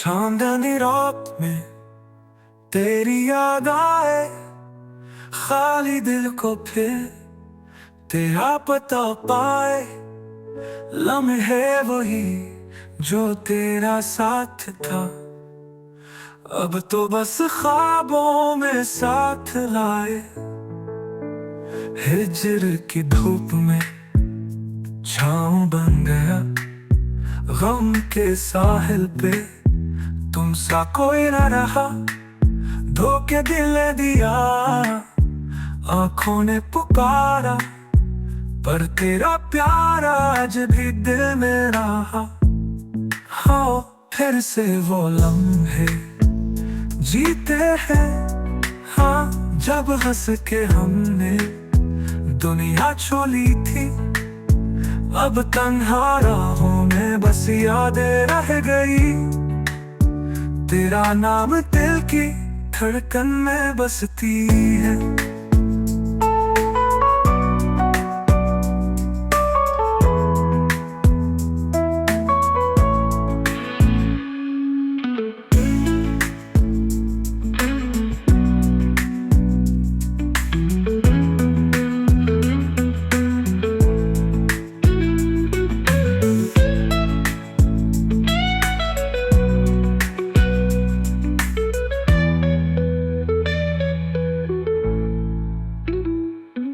चांदनी रात में तेरी याद आए, खाली दिल को फिर तेरा पता पाए। लम्हे वही जो तेरा साथ था, अब तो बस ख्वाबों में साथ लाए। हिजर की धूप में छाँव बन गया, गम के साहिल पे तुम सा कोई न रहा। धोखे दिल ने दिया, आंखों ने पुकारा, पर तेरा प्यार आज भी दिल में रहा। हाँ, फिर से वो लम्हे जीते हैं। हाँ, जब हंस के हमने दुनिया छोड़ी थी, अब तन्हा राहों में बस यादें रह गई। तेरा नाम दिल की धड़कन में बसती है।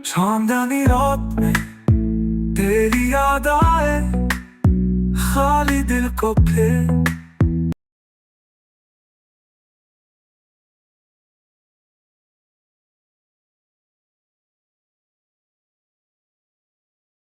चांदनी रात में तेरी याद आए, खाली दिल को फिर